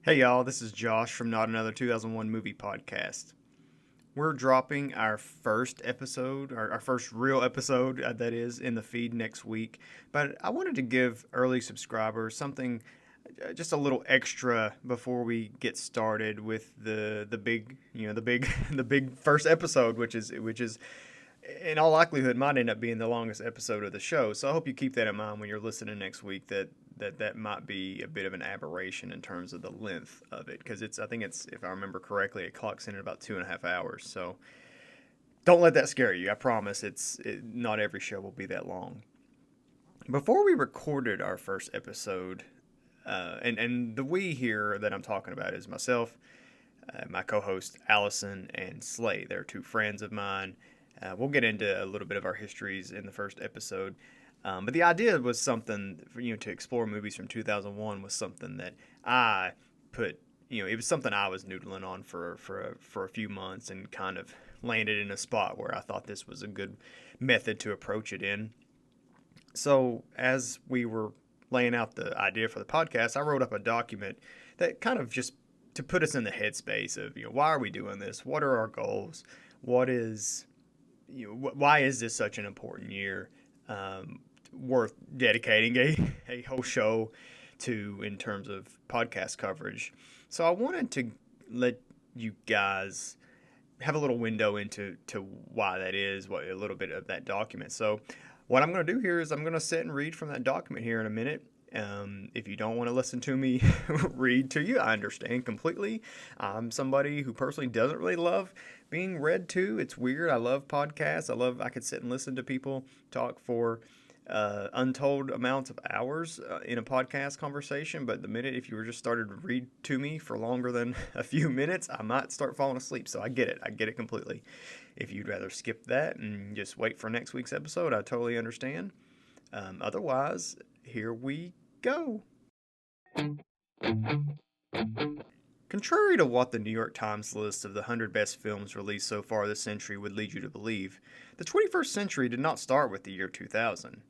Hey y'all, this is Josh from Not Another 2001 Movie Podcast. We're dropping our first episode, our first real episode, that is, in the feed next week. But I wanted to give early subscribers something, just a little extra before we get started with the big, the big first episode, which is in all likelihood might end up being the longest episode of the show. So I hope you keep that in mind when you're listening next week, that might be a bit of an aberration in terms of the length of it, because I think it's, if I remember correctly, it clocks in at about 2.5 hours. So don't let that scare you. I promise not every show will be that long. Before we recorded our first episode, and the we here that I'm talking about is myself, my co-host Allison and Slate. They're two friends of mine. We'll get into a little bit of our histories in the first episode. But the idea was something, to explore movies from 2001 was something that I put, it was something I was noodling on for a few months, and kind of landed in a spot where I thought this was a good method to approach it in. So as we were laying out the idea for the podcast, I wrote up a document that kind of just to put us in the headspace of, why are we doing this? What are our goals? What is, why is this such an important year? Worth dedicating a whole show to in terms of podcast coverage. So I wanted to let you guys have a little window into why that is, a little bit of that document. So what I'm going to do here is I'm going to sit and read from that document here in a minute. If you don't want to listen to me read to you, I understand completely. I'm somebody who personally doesn't really love being read to. It's weird. I love podcasts. I could sit and listen to people talk for untold amounts of hours in a podcast conversation, but the minute if you were just started to read to me for longer than a few minutes, I might start falling asleep. So I get it completely. If you'd rather skip that and just wait for next week's episode, I totally understand. Otherwise, here we go. Contrary to what the New York Times list of the 100 best films released so far this century would lead you to believe, the 21st century did not start with the year 2000.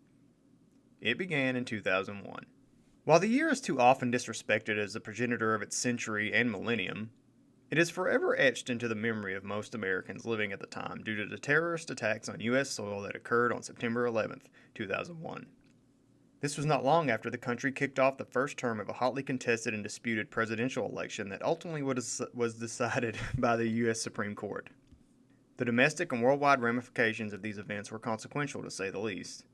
It began in 2001. While the year is too often disrespected as the progenitor of its century and millennium, it is forever etched into the memory of most Americans living at the time due to the terrorist attacks on U.S. soil that occurred on September 11th, 2001. This was not long after the country kicked off the first term of a hotly contested and disputed presidential election that ultimately was decided by the U.S. Supreme Court. The domestic and worldwide ramifications of these events were consequential, to say the least.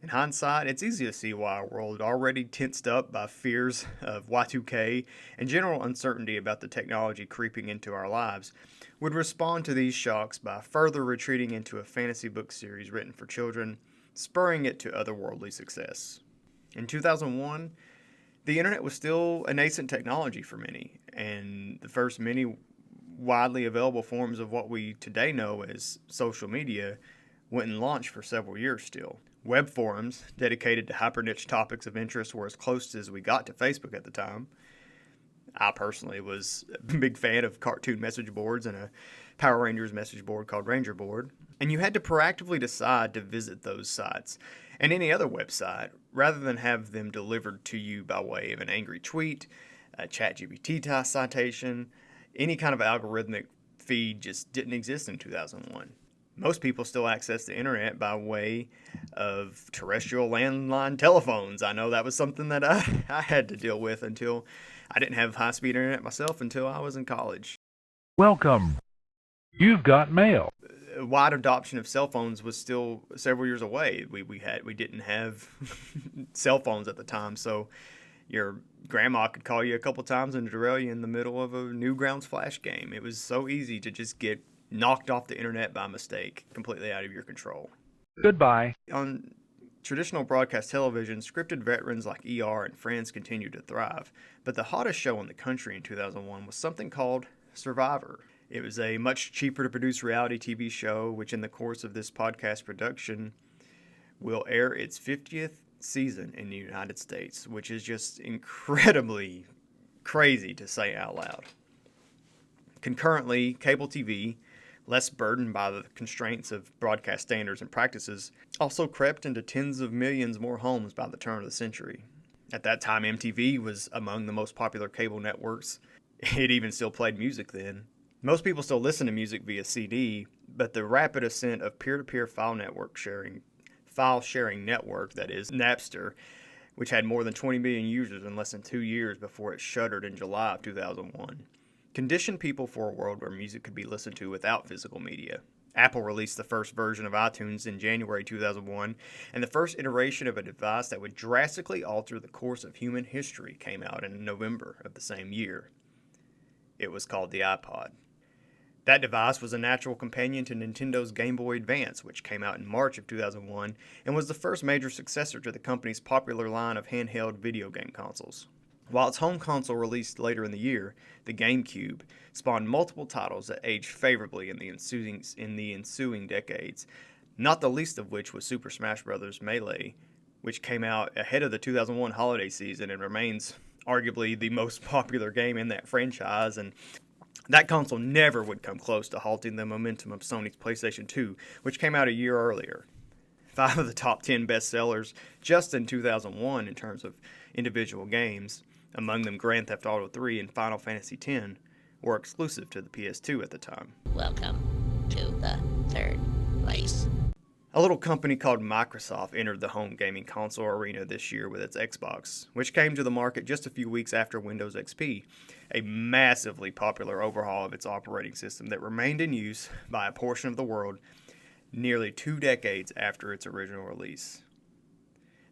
In hindsight, it's easy to see why a world already tensed up by fears of Y2K and general uncertainty about the technology creeping into our lives would respond to these shocks by further retreating into a fantasy book series written for children, spurring it to otherworldly success. In 2001, the internet was still a nascent technology for many, and the first many widely available forms of what we today know as social media wouldn't launch for several years still. Web forums dedicated to hyper-niche topics of interest were as close as we got to Facebook at the time. I personally was a big fan of cartoon message boards and a Power Rangers message board called Ranger Board. And you had to proactively decide to visit those sites and any other website rather than have them delivered to you by way of an angry tweet, a ChatGPT citation. Any kind of algorithmic feed just didn't exist in 2001. Most people still access the internet by way of terrestrial landline telephones. I know that was something that I had to deal with until I didn't have high-speed internet myself until I was in college. Welcome. You've got mail. Wide adoption of cell phones was still several years away. We didn't have cell phones at the time, so your grandma could call you a couple times and derail you in the middle of a Newgrounds Flash game. It was so easy to just get knocked off the internet by mistake, completely out of your control. Goodbye. On traditional broadcast television, scripted veterans like ER and Friends continued to thrive, but the hottest show in the country in 2001 was something called Survivor. It was a much cheaper to produce reality TV show, which in the course of this podcast production will air its 50th season in the United States, which is just incredibly crazy to say out loud. Concurrently, cable TV, less burdened by the constraints of broadcast standards and practices, also crept into tens of millions more homes by the turn of the century. At that time, MTV was among the most popular cable networks. It even still played music then. Most people still listen to music via CD, but the rapid ascent of peer-to-peer file sharing network, that is, Napster, which had more than 20 million users in less than 2 years before it shuttered in July of 2001, conditioned people for a world where music could be listened to without physical media. Apple released the first version of iTunes in January 2001, and the first iteration of a device that would drastically alter the course of human history came out in November of the same year. It was called the iPod. That device was a natural companion to Nintendo's Game Boy Advance, which came out in March of 2001 and was the first major successor to the company's popular line of handheld video game consoles. While its home console released later in the year, the GameCube spawned multiple titles that aged favorably in the ensuing decades, not the least of which was Super Smash Bros. Melee, which came out ahead of the 2001 holiday season and remains arguably the most popular game in that franchise, and that console never would come close to halting the momentum of Sony's PlayStation 2, which came out a year earlier. 5 of the top 10 bestsellers just in 2001 in terms of individual games, among them Grand Theft Auto 3 and Final Fantasy X, were exclusive to the PS2 at the time. Welcome to the third place. A little company called Microsoft entered the home gaming console arena this year with its Xbox, which came to the market just a few weeks after Windows XP, a massively popular overhaul of its operating system that remained in use by a portion of the world nearly 2 decades after its original release.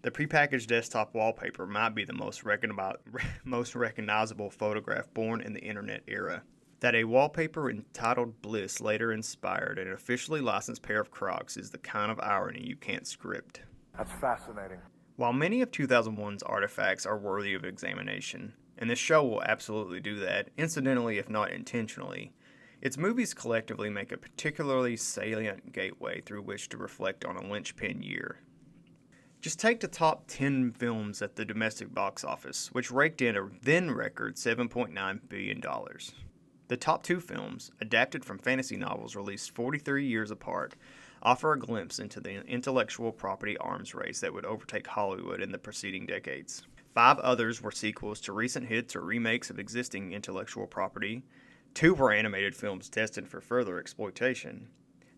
The prepackaged desktop wallpaper might be the most recognizable photograph born in the internet era. That a wallpaper entitled Bliss later inspired an officially licensed pair of Crocs is the kind of irony you can't script. That's fascinating. While many of 2001's artifacts are worthy of examination, and this show will absolutely do that, incidentally if not intentionally, its movies collectively make a particularly salient gateway through which to reflect on a linchpin year. Just take the top 10 films at the domestic box office, which raked in a then record $7.9 billion. The top 2 films, adapted from fantasy novels released 43 years apart, offer a glimpse into the intellectual property arms race that would overtake Hollywood in the preceding decades. 5 others were sequels to recent hits or remakes of existing intellectual property. 2 were animated films destined for further exploitation.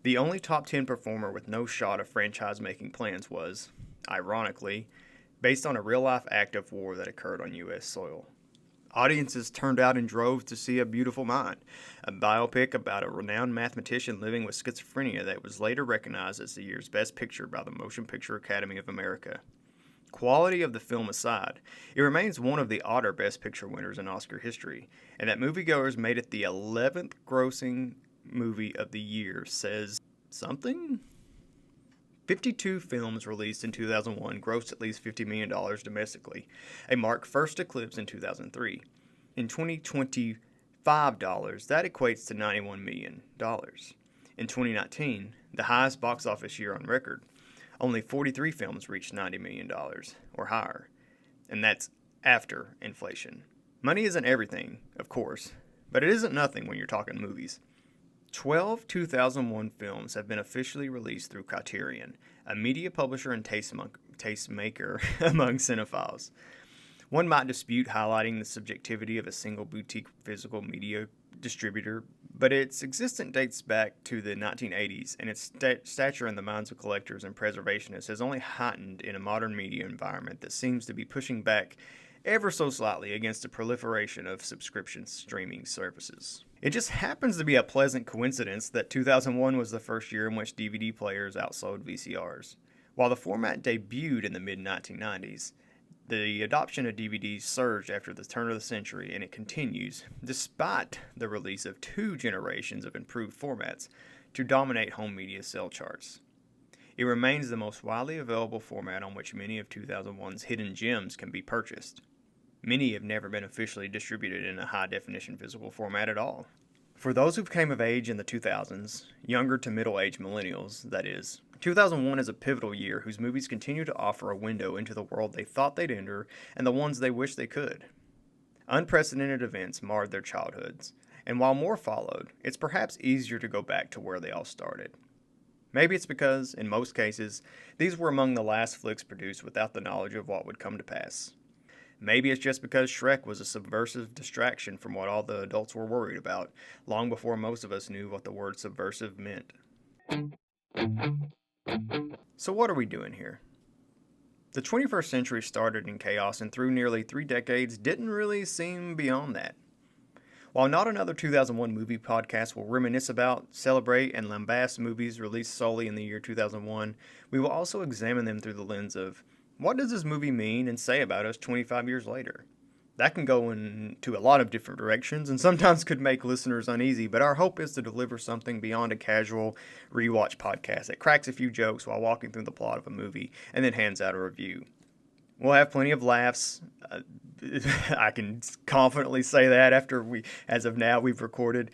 The only top 10 performer with no shot of franchise-making plans was, ironically, based on a real-life act of war that occurred on U.S. soil. Audiences turned out in droves to see A Beautiful Mind, a biopic about a renowned mathematician living with schizophrenia that was later recognized as the year's best picture by the Motion Picture Academy of America. Quality of the film aside, it remains one of the odder Best Picture winners in Oscar history, and that moviegoers made it the 11th grossing movie of the year says something? 52 films released in 2001 grossed at least $50 million domestically, a mark first eclipsed in 2003. In 2025 dollars, that equates to $91 million. In 2019, the highest box office year on record, only 43 films reached $90 million or higher, and that's after inflation. Money isn't everything, of course, but it isn't nothing when you're talking movies. 12 2001 films have been officially released through Criterion, a media publisher and tastemaker among cinephiles. One might dispute highlighting the subjectivity of a single boutique physical media distributor, but its existence dates back to the 1980s, and its stature in the minds of collectors and preservationists has only heightened in a modern media environment that seems to be pushing back ever so slightly against the proliferation of subscription streaming services. It just happens to be a pleasant coincidence that 2001 was the first year in which DVD players outsold VCRs. While the format debuted in the mid-1990s, the adoption of DVDs surged after the turn of the century, and it continues, despite the release of 2 generations of improved formats, to dominate home media sale charts. It remains the most widely available format on which many of 2001's hidden gems can be purchased. Many have never been officially distributed in a high-definition physical format at all. For those who came of age in the 2000s, younger to middle-aged millennials, that is, 2001 is a pivotal year whose movies continue to offer a window into the world they thought they'd enter and the ones they wish they could. Unprecedented events marred their childhoods, and while more followed, it's perhaps easier to go back to where they all started. Maybe it's because, in most cases, these were among the last flicks produced without the knowledge of what would come to pass. Maybe it's just because Shrek was a subversive distraction from what all the adults were worried about, long before most of us knew what the word subversive meant. So what are we doing here? The 21st century started in chaos and through nearly 3 decades didn't really seem beyond that. While Not Another 2001 Movie podcast will reminisce about, celebrate, and lambast movies released solely in the year 2001, we will also examine them through the lens of, what does this movie mean and say about us 25 years later? That can go into a lot of different directions and sometimes could make listeners uneasy, but our hope is to deliver something beyond a casual rewatch podcast that cracks a few jokes while walking through the plot of a movie and then hands out a review. We'll have plenty of laughs. I can confidently say that after as of now, we've recorded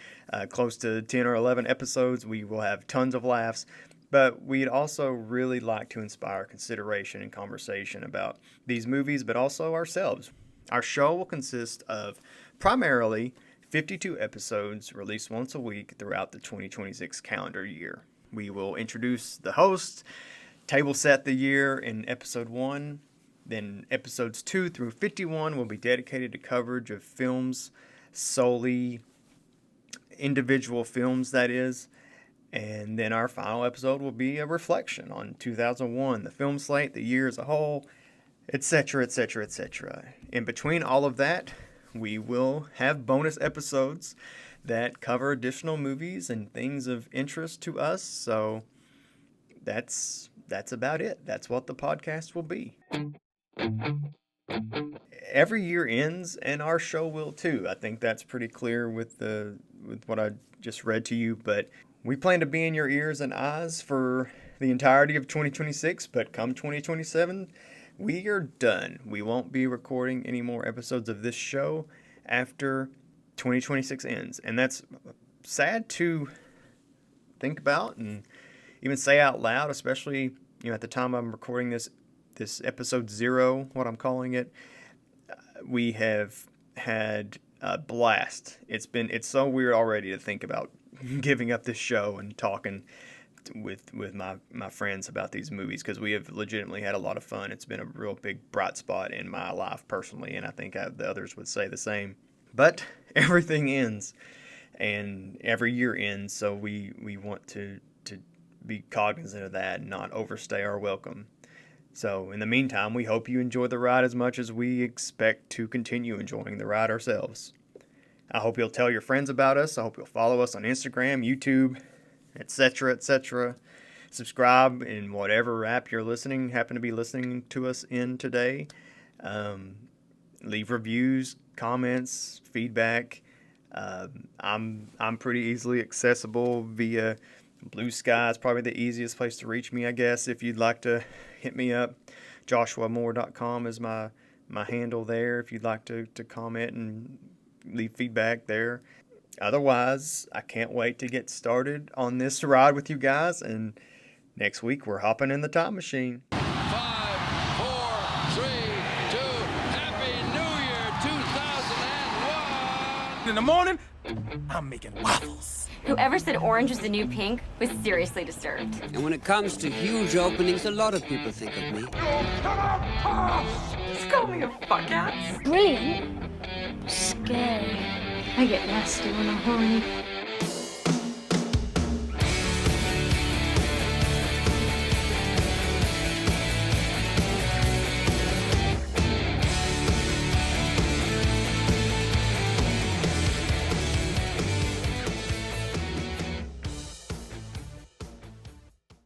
close to 10 or 11 episodes. We will have tons of laughs. But we'd also really like to inspire consideration and conversation about these movies, but also ourselves. Our show will consist of primarily 52 episodes released once a week throughout the 2026 calendar year. We will introduce the host, table set the year in episode 1. Then episodes 2 through 51 will be dedicated to coverage of films, solely individual films, that is. And then our final episode will be a reflection on 2001, the film slate, the year as a whole, etc., etc., etc. In between all of that, we will have bonus episodes that cover additional movies and things of interest to us. So that's about it. That's what the podcast will be. Every year ends, and our show will too. I think that's pretty clear with what I just read to you. But we plan to be in your ears and eyes for the entirety of 2026. But come 2027, we are done. We won't be recording any more episodes of this show after 2026 ends, and that's sad to think about and even say out loud. Especially, at the time I'm recording this episode 0, what I'm calling it, we have had a blast. It's so weird already to think about giving up this show and talking with my friends about these movies, because we have legitimately had a lot of fun. It's been a real big bright spot in my life personally, and I think the others would say the same. But everything ends, and every year ends, so we want to be cognizant of that and not overstay our welcome. So in the meantime, we hope you enjoy the ride as much as we expect to continue enjoying the ride ourselves. I hope you'll tell your friends about us. I hope you'll follow us on Instagram, YouTube, etc., etc. Subscribe in whatever app you're happen to be listening to us in today. Leave reviews, comments, feedback. I'm pretty easily accessible via Blue Sky. Is probably the easiest place to reach me, I guess. If you'd like to hit me up, joshuamoore.com is my handle there. If you'd like to comment and leave feedback there. Otherwise, I can't wait to get started on this ride with you guys. And next week, we're hopping in the time machine. 5, 4, 3, 2, Happy New Year 2001! In the morning, I'm making waffles. Whoever said orange was the new pink was seriously disturbed. And when it comes to huge openings, a lot of people think of me. Just call me a fuck ass. Green? Scary. I get nasty when I'm horny.